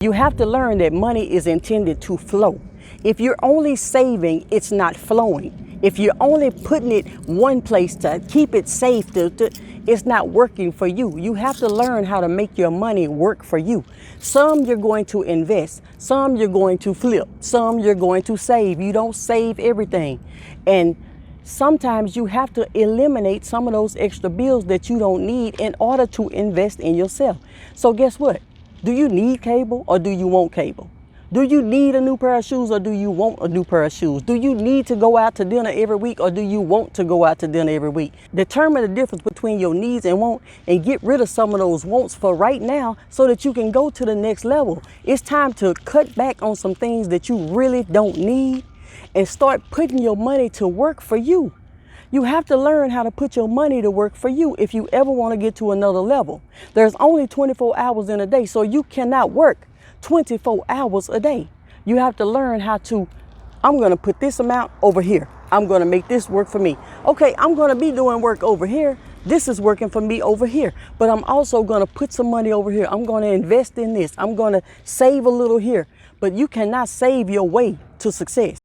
You have to learn that money is intended to flow. If you're only saving, it's not flowing. If you're only putting it one place to keep it safe, it's not working for you. You have to learn how to make your money work for you. Some you're going to invest, some you're going to flip, some you're going to save. You don't save everything. And sometimes you have to eliminate some of those extra bills that you don't need in order to invest in yourself. So guess what? Do you need cable or do you want cable? Do you need a new pair of shoes or do you want a new pair of shoes? Do you need to go out to dinner every week or do you want to go out to dinner every week? Determine the difference between your needs and want and get rid of some of those wants for right now so that you can go to the next level. It's time to cut back on some things that you really don't need and start putting your money to work for you. You have to learn how to put your money to work for you if you ever want to get to another level. There's only 24 hours in a day, so you cannot work 24 hours a day. You have to learn how to, I'm going to put this amount over here. I'm going to make this work for me. Okay, I'm going to be doing work over here. This is working for me over here, but I'm also going to put some money over here. I'm going to invest in this. I'm going to save a little here, but you cannot save your way to success.